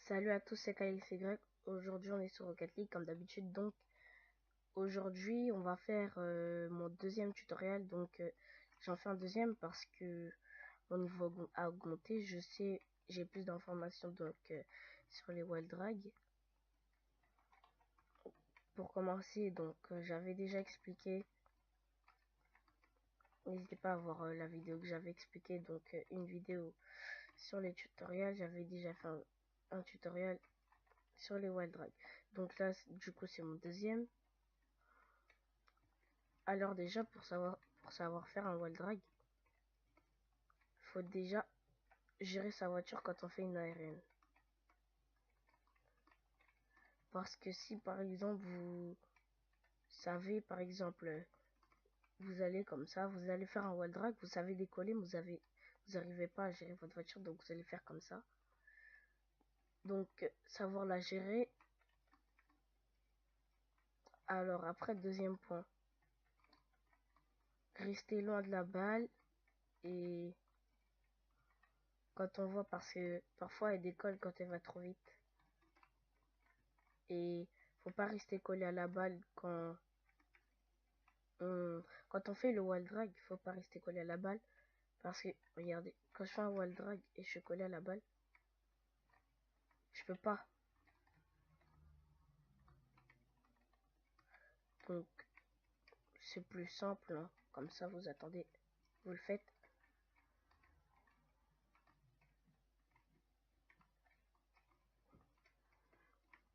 Salut à tous, c'est KXY. Aujourd'hui, on est sur Rocket League comme d'habitude. Donc, aujourd'hui, on va faire mon deuxième tutoriel. Donc, j'en fais un deuxième parce que mon niveau a augmenté. Je sais, j'ai plus d'informations donc sur les wild drag. Pour commencer, donc, j'avais déjà expliqué. N'hésitez pas à voir la vidéo que j'avais expliqué. Donc, une vidéo sur les tutoriels. J'avais déjà fait un tutoriel sur les wild drag. Donc là, du coup, c'est mon deuxième. Alors déjà, pour savoir faire un wild drag, faut déjà gérer sa voiture quand on fait une aérienne. Parce que si par exemple vous savez, par exemple, vous allez comme ça, vous allez faire un wild drag, vous savez décoller, mais vous n'arrivez pas à gérer votre voiture, donc vous allez faire comme ça. Donc savoir la gérer. Alors après, deuxième point, rester loin de la balle et quand on voit, parce que parfois elle décolle quand elle va trop vite. Et faut pas rester collé à la balle quand on fait le wall drag. Faut pas rester collé à la balle parce que regardez, quand je fais un wall drag et je suis collé à la balle, je peux pas. Donc c'est plus simple, hein. Comme ça vous attendez, vous le faites.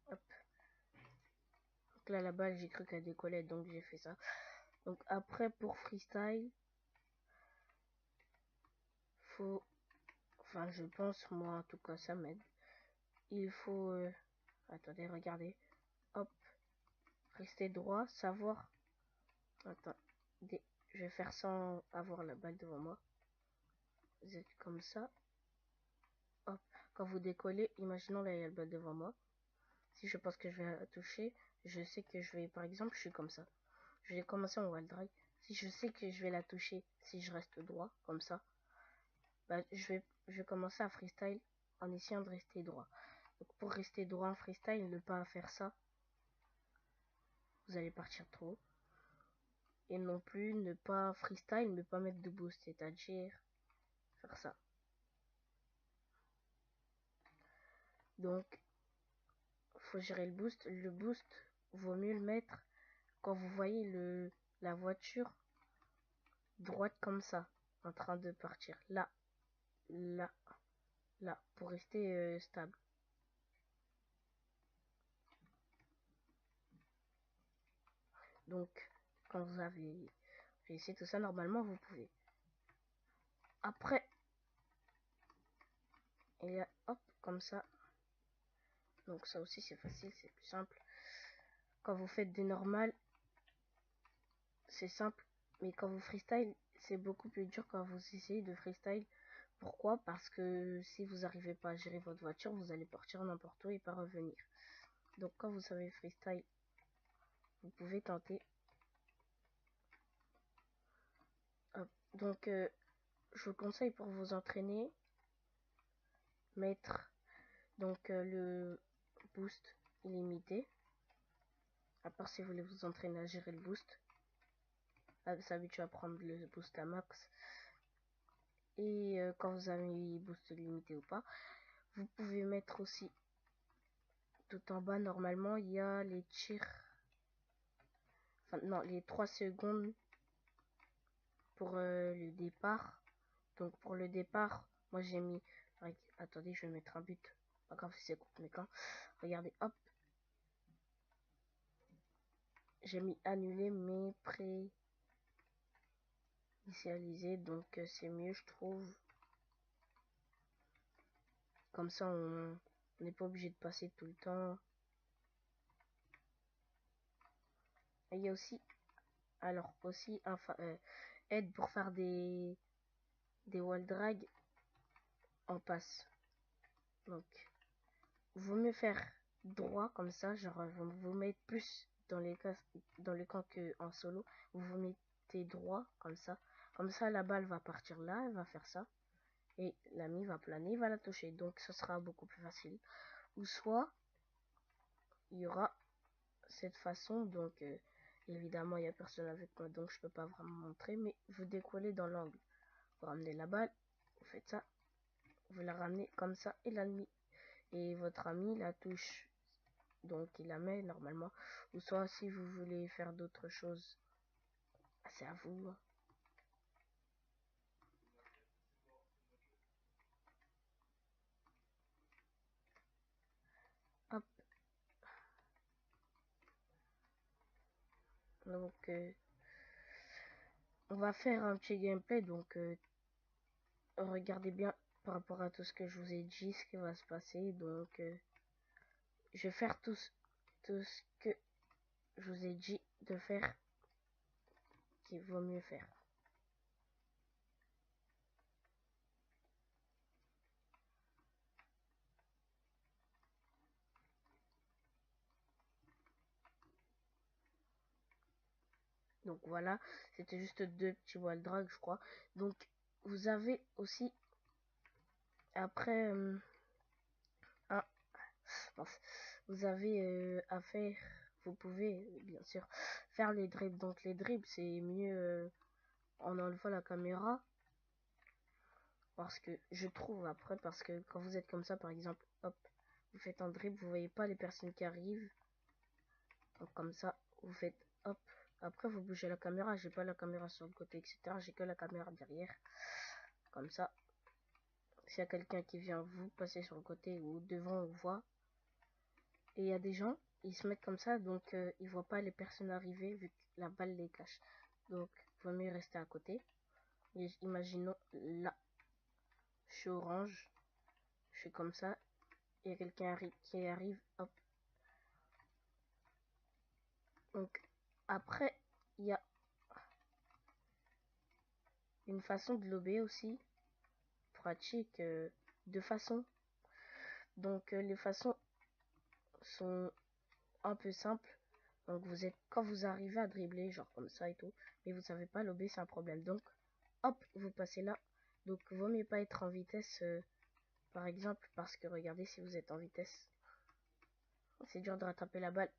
Hop. Donc là la balle, j'ai cru qu'elle décollait, donc j'ai fait ça. Donc après pour freestyle, faut, enfin je pense, moi en tout cas ça m'aide. Il faut attendez, regardez, hop, rester droit, savoir. Attends, je vais faire sans avoir la balle devant moi. Vous êtes comme ça. Hop, quand vous décollez, imaginons là il y a la balle devant moi. Si je pense que je vais la toucher, je sais que je vais, par exemple, je suis comme ça. Je vais commencer en wall drag. Si je sais que je vais la toucher, si je reste droit, comme ça, bah, je vais commencer à freestyle en essayant de rester droit. Donc pour rester droit en freestyle, ne pas faire ça, vous allez partir trop haut. Et non plus ne pas freestyle, ne pas mettre de boost, c'est-à-dire faire ça. Donc, faut gérer le boost. Le boost, vaut mieux le mettre quand vous voyez la voiture droite comme ça, en train de partir. Là, là, là, pour rester stable. Donc, quand vous avez réussi tout ça, normalement, vous pouvez. Après, et là, hop, comme ça. Donc ça aussi, c'est facile, c'est plus simple. Quand vous faites des normales, c'est simple. Mais quand vous freestyle, c'est beaucoup plus dur quand vous essayez de freestyle. Pourquoi? Parce que si vous n'arrivez pas à gérer votre voiture, vous allez partir n'importe où et pas revenir. Donc quand vous savez freestyle, vous pouvez tenter. Hop. Donc je vous conseille pour vous entraîner, mettre donc le boost illimité. À part si vous voulez vous entraîner à gérer le boost. S'habituer à prendre le boost à max. Et quand vous avez boost limité ou pas, vous pouvez mettre aussi tout en bas. Normalement il y a les tirs, enfin non, les 3 secondes pour le départ. Donc pour le départ, moi j'ai mis, attendez, je vais mettre un but, pas grave si c'est court, mais quand, regardez, hop, j'ai mis annuler mais pré-initialiser, donc c'est mieux je trouve. Comme ça on n'est pas obligé de passer tout le temps. Et il y a aussi, alors aussi aide pour faire des wall drag en passe. Donc vaut mieux faire droit comme ça, genre vous mettez plus dans les camps que en solo. Vous mettez droit comme ça la balle va partir là, elle va faire ça et l'ami va planer, il va la toucher, donc ce sera beaucoup plus facile. ou soit il y aura cette façon. Donc évidemment il n'y a personne avec moi, donc je peux pas vraiment montrer, mais vous décollez dans l'angle, vous ramenez la balle, vous faites ça, vous la ramenez comme ça et votre ami la touche, donc il la met normalement. Ou soit si vous voulez faire d'autres choses, c'est à vous. Hop. Donc on va faire un petit gameplay, donc regardez bien par rapport à tout ce que je vous ai dit, ce qui va se passer. Donc je vais faire tout ce que je vous ai dit de faire, qu'il vaut mieux faire. Donc voilà, c'était juste deux petits wall drag, je crois. Donc vous avez aussi après vous avez à faire, vous pouvez bien sûr faire les dribbles. Donc les dribbles c'est mieux en enlevant la caméra, parce que je trouve après, parce que quand vous êtes comme ça par exemple, hop, vous faites un dribble, vous voyez pas les personnes qui arrivent. Donc comme ça vous faites hop, après vous bougez la caméra, j'ai pas la caméra sur le côté etc, j'ai que la caméra derrière. Comme ça s'il y a quelqu'un qui vient vous passer sur le côté ou devant, on voit. Et il y a des gens, ils se mettent comme ça, donc ils voient pas les personnes arriver vu que la balle les cache. Donc il vaut mieux rester à côté. Et imaginons là, je suis orange, je suis comme ça, il y a quelqu'un qui arrive, hop. Donc après il y a une façon de lober aussi, pratique, de façons. Donc les façons sont un peu simples. Donc vous êtes, quand vous arrivez à dribbler genre comme ça et tout, mais vous savez pas lober, c'est un problème. Donc hop, vous passez là. Donc vaut mieux pas être en vitesse par exemple, parce que regardez, si vous êtes en vitesse, c'est dur de rattraper la balle.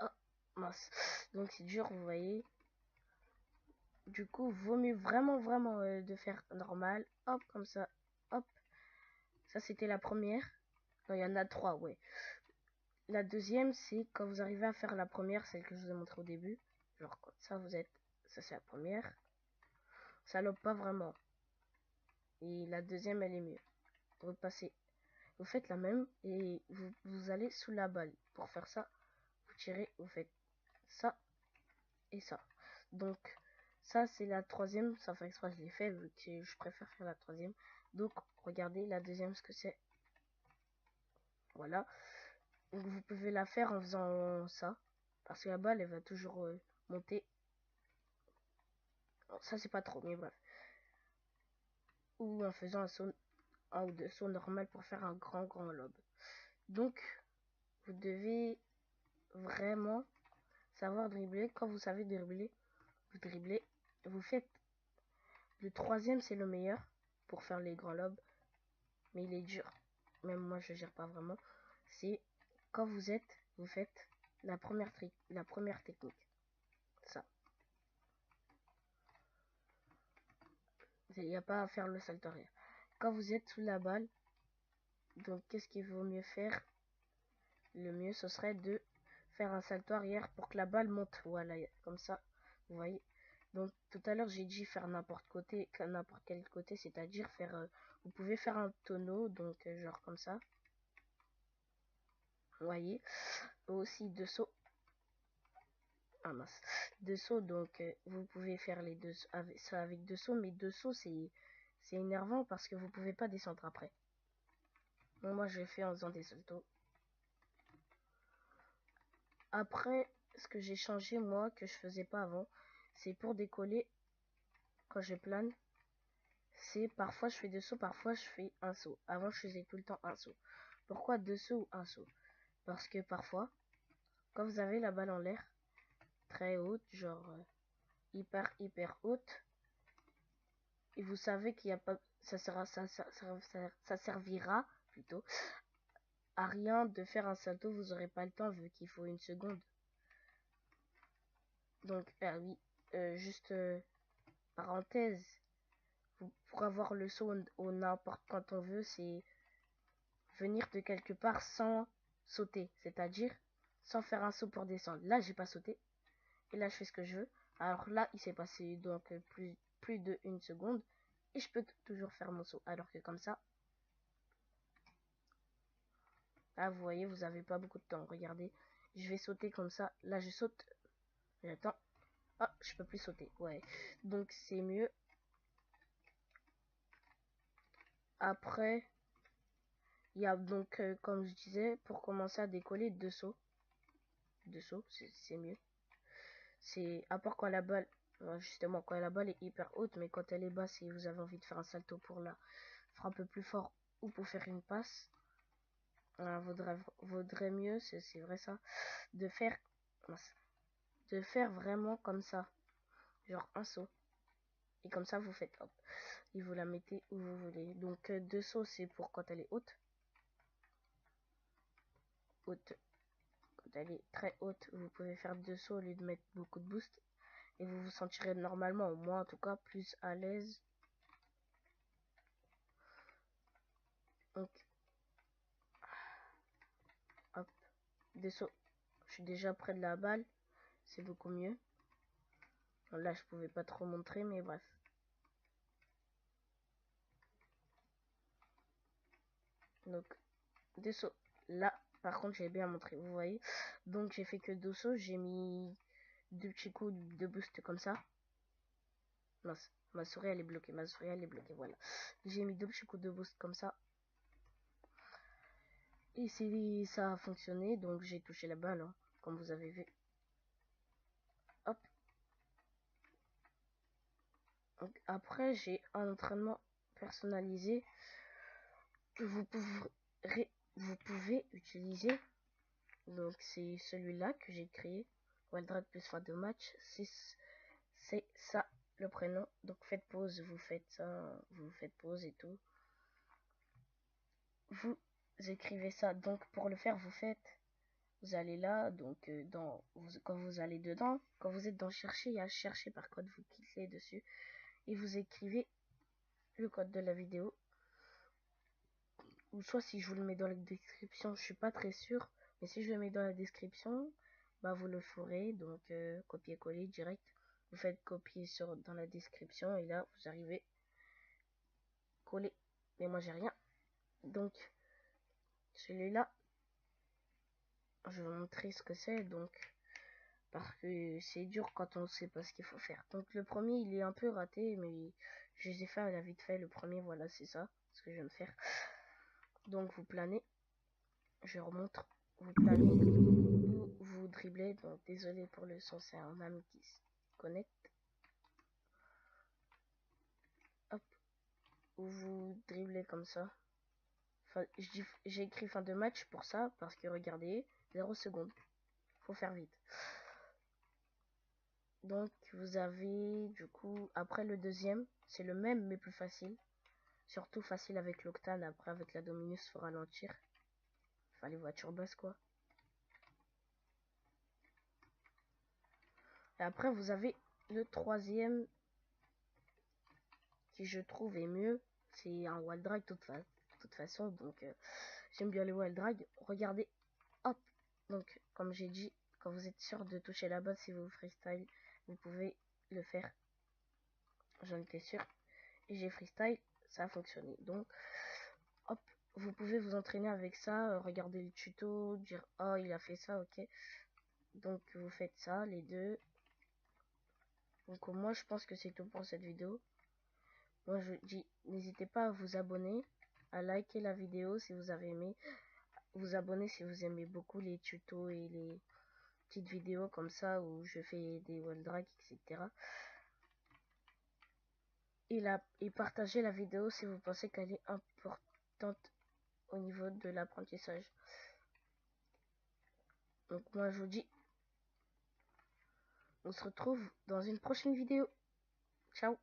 Oh mince, donc c'est dur, vous voyez. Du coup vaut mieux vraiment de faire normal, hop, comme ça, hop. Ça c'était la première. Non, il y en a trois, ouais. La deuxième, c'est quand vous arrivez à faire la première, celle que je vous ai montré au début. Genre comme ça, vous êtes, ça c'est la première. Ça lobe pas vraiment. Et la deuxième, elle est mieux. Vous passez, vous faites la même et vous allez sous la balle. Pour faire ça, vous tirez, vous faites ça et ça. Donc ça c'est la troisième, ça fait exprès je l'ai fait vu que je préfère faire la troisième. Donc regardez la deuxième ce que c'est. Voilà. Donc vous pouvez la faire en faisant ça, parce que la balle elle va toujours monter. Bon, ça c'est pas trop, mais bref. Ou en faisant un ou deux sauts normal pour faire un grand lob. Donc vous devez vraiment savoir dribbler. Quand vous savez dribbler, vous dribblez, vous faites le troisième, c'est le meilleur pour faire les grands lobes, mais il est dur. Même moi, je gère pas vraiment. C'est quand vous faites la première technique. Ça. Il n'y a pas à faire le salto arrière. Quand vous êtes sous la balle, donc qu'est-ce qu'il vaut mieux faire? Le mieux, ce serait de faire un salto arrière pour que la balle monte. Voilà, comme ça, vous voyez. Donc tout à l'heure j'ai dit faire n'importe quel côté, c'est-à-dire faire, vous pouvez faire un tonneau, donc genre comme ça, vous voyez. Aussi deux sauts, ah mince, deux sauts, donc vous pouvez faire les deux avec ça avec deux sauts, mais deux sauts c'est énervant parce que vous pouvez pas descendre après. Bon, moi je l'ai fait en faisant des saltos. Après, ce que j'ai changé moi que je faisais pas avant, c'est pour décoller quand je plane. C'est parfois je fais deux sauts, parfois je fais un saut. Avant je faisais tout le temps un saut. Pourquoi deux sauts ou un saut? Parce que parfois, quand vous avez la balle en l'air, très haute, genre hyper haute, et vous savez qu'il n'y a pas, ça servira plutôt à rien de faire un salto, vous aurez pas le temps vu qu'il faut 1 seconde. Donc, ah oui, juste parenthèse, pour avoir le saut au n'importe quand on veut, c'est venir de quelque part sans sauter, c'est-à-dire sans faire un saut pour descendre. Là, j'ai pas sauté, et là, je fais ce que je veux. Alors là, il s'est passé donc plus de 1 seconde, et je peux toujours faire mon saut. Alors que comme ça, là, vous voyez, vous avez pas beaucoup de temps. Regardez, je vais sauter comme ça. Là, je saute. J'attends. Ah, je peux plus sauter. Ouais. Donc, c'est mieux. Après, il y a donc, comme je disais, pour commencer à décoller, 2 sauts. 2 sauts, c'est mieux. C'est à part quand la balle, justement, quand la balle est hyper haute, mais quand elle est basse, si vous avez envie de faire un salto pour la frapper plus fort ou pour faire une passe, vaudrait mieux, c'est vrai ça, de faire vraiment comme ça, genre un saut. Et comme ça, vous faites hop. Et vous la mettez où vous voulez. Donc, 2 sauts, c'est pour quand elle est haute. Haute. Quand elle est très haute, vous pouvez faire 2 sauts au lieu de mettre beaucoup de boost. Et vous vous sentirez normalement, au moins en tout cas, plus à l'aise. Donc, hop. 2 sauts. Je suis déjà près de la balle. C'est beaucoup mieux. Bon, là, je pouvais pas trop montrer, mais bref. Donc, 2 sauts. Là, par contre, j'ai bien montré, vous voyez. Donc, j'ai fait que 2 sauts. J'ai mis 2 petits coups de boost comme ça. Mince, ma souris elle est bloquée, voilà. J'ai mis 2 petits coups de boost comme ça. Et ça a fonctionné, donc j'ai touché la balle, hein, comme vous avez vu. Hop. Donc, après, j'ai un entraînement personnalisé que vous pouvez utiliser. Donc, c'est celui-là que j'ai créé. Wildrat plus fin de match. C'est ça le prénom. Donc, faites pause, vous faites ça, vous faites pause et tout. Vous écrivez ça. Donc, pour le faire, vous allez là, donc quand vous allez dedans, quand vous êtes dans chercher, il y a chercher par code, vous cliquez dessus et vous écrivez le code de la vidéo. Ou soit si je vous le mets dans la description, je suis pas très sûr, mais si je le mets dans la description, bah vous le ferez, donc copier-coller direct. Vous faites copier dans la description et là vous arrivez coller. Mais moi j'ai rien. Donc celui-là, je vais vous montrer ce que c'est, donc parce que c'est dur quand on sait pas ce qu'il faut faire. Donc le premier il est un peu raté, mais je les ai fait à la vite fait. Le premier, voilà, c'est ça ce que je viens de faire. Donc vous planez, je remontre, vous planez, vous dribblez. Donc désolé pour le son, c'est un ami qui se connecte. Hop, vous dribblez comme ça. Enfin, j'ai écrit fin de match pour ça, parce que regardez, 0 secondes, faut faire vite. Donc vous avez du coup, après le deuxième, c'est le même mais plus facile. Surtout facile avec l'octane, après avec la Dominus faut ralentir. Enfin les voitures basses quoi. Et après vous avez le troisième qui je trouve est mieux. C'est un wall drag de toute façon, donc j'aime bien les wall drag. Regardez, hop. Donc comme j'ai dit, quand vous êtes sûr de toucher la base si vous freestyle, vous pouvez le faire. J'en étais sûr. Et j'ai freestyle, ça a fonctionné. Donc hop, vous pouvez vous entraîner avec ça, regarder le tuto, dire oh il a fait ça, ok. Donc vous faites ça, les deux. Donc moi je pense que c'est tout pour cette vidéo. Moi je dis, n'hésitez pas à vous abonner, à liker la vidéo si vous avez aimé, vous abonner si vous aimez beaucoup les tutos et les petites vidéos comme ça où je fais des wall drag, etc. Et partager la vidéo si vous pensez qu'elle est importante au niveau de l'apprentissage. Donc moi je vous dis, on se retrouve dans une prochaine vidéo. Ciao.